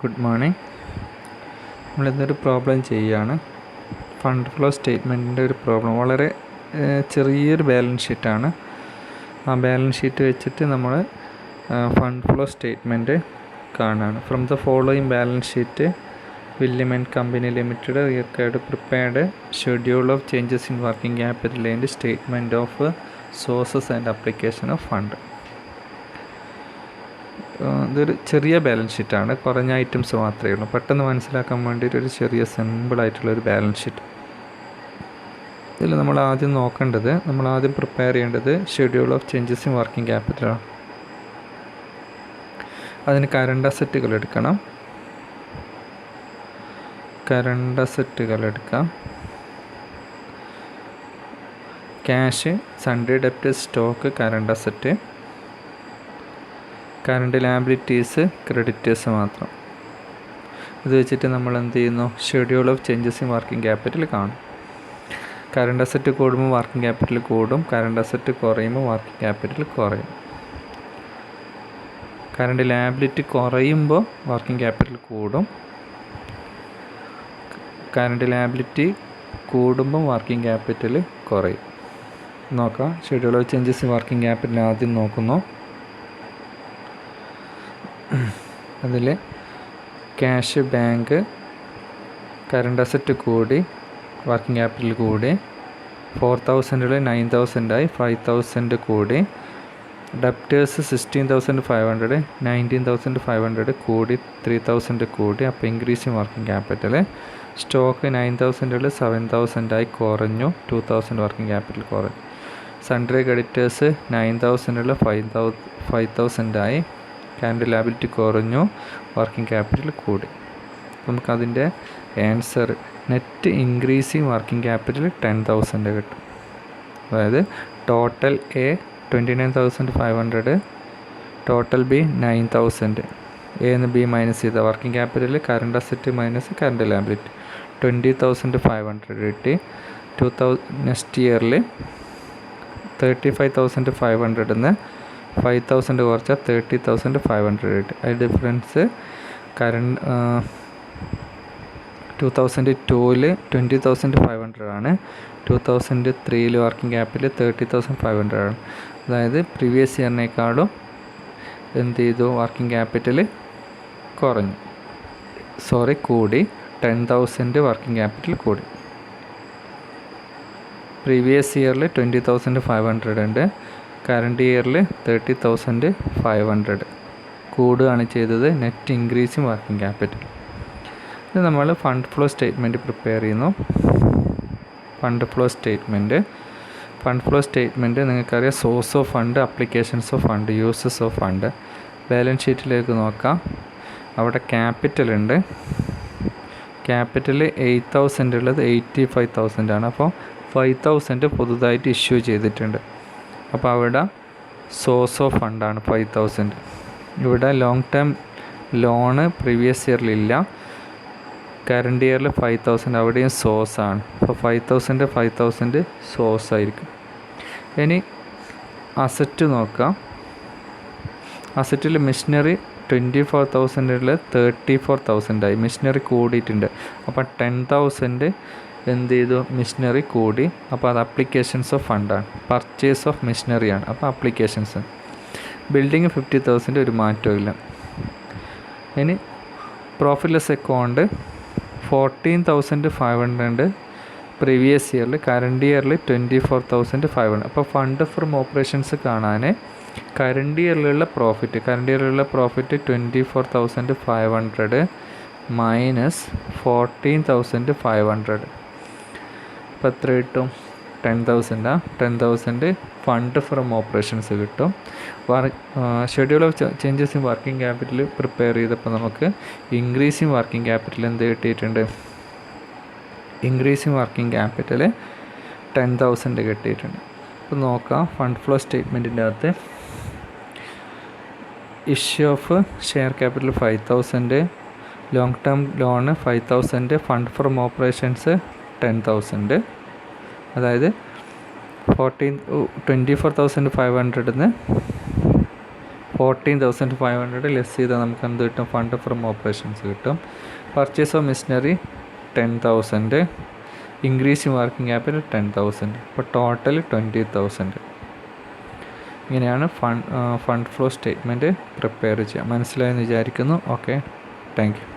Good morning. നമ്മളിന്നൊരു problem ചെയ്യുകയാണ്. Fund flow സ്റ്റേറ്റ്മെൻറ്റിൻ്റെ ഒരു പ്രോബ്ലം. വളരെ ചെറിയൊരു ബാലൻസ് ഷീറ്റാണ്. ആ ബാലൻസ് ഷീറ്റ് വെച്ചിട്ട് നമ്മൾ ഫണ്ട് ഫ്ലോ സ്റ്റേറ്റ്മെൻറ്റ് കാണുകയാണ്. From the following balance sheet William and company limited record prepared schedule of changes in working capital and statement of sources and application of fund. ഇതൊരു ചെറിയ balance ഷീറ്റാണ്. കുറഞ്ഞ items മാത്രമേ ഉള്ളൂ. പെട്ടെന്ന് മനസ്സിലാക്കാൻ വേണ്ടിയിട്ട് ഒരു ചെറിയ സിമ്പിളായിട്ടുള്ളൊരു ബാലൻസ് ഷീറ്റ്. ഇതിൽ നമ്മൾ ആദ്യം പ്രിപ്പയർ ചെയ്യേണ്ടത് schedule of changes in working ക്യാപിറ്റലാണ്. അതിന് കറണ്ട് അസറ്റുകൾ എടുക്കണം. Cash, sundry debtors, stock, current asset, current liabilities, creditors മാത്രം. ഇത് വെച്ചിട്ട് നമ്മൾ എന്ത് ചെയ്യുന്നു? Schedule of changes in working capital കാണും. കറണ്ട് അസറ്റ് കൂടുമ്പോൾ വർക്കിംഗ് ക്യാപിറ്റൽ കൂടും, കറണ്ട് അസറ്റ് കുറയുമ്പോൾ വർക്കിംഗ് ക്യാപിറ്റൽ കുറയും. കറണ്ട് ലയബിലിറ്റി കുറയുമ്പോൾ വർക്കിംഗ് ക്യാപിറ്റൽ കൂടും, കറണ്ട് ലയബിലിറ്റി കൂടുമ്പോൾ വർക്കിംഗ് ക്യാപിറ്റൽ കുറയും. നോക്കാം. Schedule of changes in working capital ആദ്യം നോക്കുന്നു. അതിൽ ക്യാഷ്, ബാങ്ക്, കറണ്ട് അസറ്റ് കൂടി, വർക്കിംഗ് ക്യാപിറ്റൽ കൂടി, 4,000 9,000 5,000 കൂടി, ഡെപ്റ്റേഴ്സ് 16,500 19,500 കൂടി, 3,000 കൂടി. അപ്പോൾ increase in working capital. Stock 9,000 7,000 കുറഞ്ഞു, 2,000 വർക്കിംഗ് ക്യാപിറ്റൽ കുറഞ്ഞു. സൺഡ്രി ക്രെഡിറ്റേഴ്സ് 9,000 5,000 കറണ്ട് ലയബിലിറ്റി കുറഞ്ഞു, വർക്കിംഗ് ക്യാപിറ്റൽ കൂടി. നമുക്കതിൻ്റെ answer net increasing working capital 10,000 കിട്ടും. അതായത് total A 29,500, total B 9,000. A എന്ന് ബി മൈനസ് ചെയ്ത working capital current asset minus current liability 20,500 കിട്ടി. നെക്സ്റ്റ് ഇയറിൽ 35,500 5,000 കുറച്ചാൽ 30,500 കിട്ടി. അത് ഡിഫറൻസ് കറണ്ട് 2002 20,500 ആണ്, 2003 വർക്കിംഗ് ക്യാപിറ്റൽ 30,500 ആണ്. അതായത് പ്രീവിയസ് ഇയറിനേക്കാളും എന്ത് ചെയ്തു? വർക്കിംഗ് ക്യാപിറ്റൽ കൂടി 10,000 വർക്കിംഗ് ക്യാപിറ്റൽ കൂടി. പ്രീവിയസ് ഇയറിൽ 20,500 ഉണ്ട്, കറണ്ട് ഇയറിൽ 30,500 കൂടുകയാണ് ചെയ്തത്. Net increase in working capital. ഇത് നമ്മൾ ഫണ്ട് ഫ്ലോ സ്റ്റേറ്റ്മെൻറ്റ് പ്രിപ്പയർ ചെയ്യുന്നു. ഫണ്ട് ഫ്ലോ സ്റ്റേറ്റ്മെൻറ്റ് നിങ്ങൾക്കറിയാം. Source of fund, applications of fund, uses of fund. Balance ഷീറ്റിലേക്ക് നോക്കാം. അവിടെ ക്യാപിറ്റൽ ഉണ്ട്. ക്യാപിറ്റൽ 8,000 ഉള്ളത് 85,000 ആണ്. അപ്പോൾ 5,000 പുതുതായിട്ട് ഇഷ്യൂ ചെയ്തിട്ടുണ്ട്. അപ്പോൾ അവിടെ സോഴ്സ് ഓഫ് ഫണ്ടാണ് 5,000. ഇവിടെ ലോങ് ടേം ലോണ് പ്രീവിയസ് ഇയറിലില്ല, കറണ്ട് ഇയറിൽ 5,000 അവിടെയും സോഴ്സ് ആണ്. അപ്പോൾ 5,000 സോഴ്സ് ആയിരിക്കും. ഇനി അസറ്റ് നോക്കാം. അസറ്റിൽ മെഷീനറി 24,000 34,000 ആയി. മെഷീനറി കൂടിയിട്ടുണ്ട്. അപ്പോൾ 10,000 എന്ത് ചെയ്തു? മെഷീനറി കൂടി. അപ്പോൾ അത് അപ്ലിക്കേഷൻസ് ഓഫ് ഫണ്ടാണ്, പർച്ചേസ് ഓഫ് മെഷീനറിയാണ്. അപ്പോൾ അപ്ലിക്കേഷൻസ്. ബിൽഡിങ് 50,000 ഒരു മാറ്റവും ഇല്ല. ഇനി പ്രോഫിറ്റ് ലെസ് അക്കൗണ്ട് 14,500 പ്രീവിയസ് ഇയറിൽ, കറണ്ട് ഇയറിൽ 24,500. അപ്പോൾ ഫണ്ട് ഫ്രം ഓപ്പറേഷൻസ് കാണാൻ കറണ്ട് ഇയറിലുള്ള പ്രോഫിറ്റ് 24,500 മൈനസ് 14,500. അപ്പോൾ എത്ര കിട്ടും? 10,000 ഫണ്ട് ഫ്രം ഓപ്പറേഷൻസ് കിട്ടും. Schedule of changes in working capital prepare ചെയ്തപ്പോൾ നമുക്ക് ഇൻക്രീസിങ് വർക്കിംഗ് ക്യാപിറ്റൽ എന്ത് കിട്ടിയിട്ടുണ്ട്? ഇൻക്രീസിങ് വർക്കിംഗ് ക്യാപിറ്റൽ 10,000 കിട്ടിയിട്ടുണ്ട്. അപ്പോൾ നോക്കാം. ഫണ്ട് ഫ്ലോ സ്റ്റേറ്റ്മെൻറ്റിൻ്റെ അകത്ത് issue of share capital 5,000, long term loan 5,000, fund from operations 10,000. അതായത് 24,500 14,500 ലെസ് ചെയ്താൽ നമുക്ക് എന്ത് കിട്ടും? ഫണ്ട് ഫ്രം ഓപ്പറേഷൻസ് കിട്ടും. Purchase of machinery 10,000, increase in working capital 10,000, അപ്പോൾ ടോട്ടൽ 20,000. ഇങ്ങനെയാണ് ഫണ്ട് ഫ്ലോ സ്റ്റേറ്റ്മെൻറ്റ് പ്രിപ്പയർ ചെയ്യുക. മനസ്സിലായെന്ന് വിചാരിക്കുന്നു. Okay, thank you.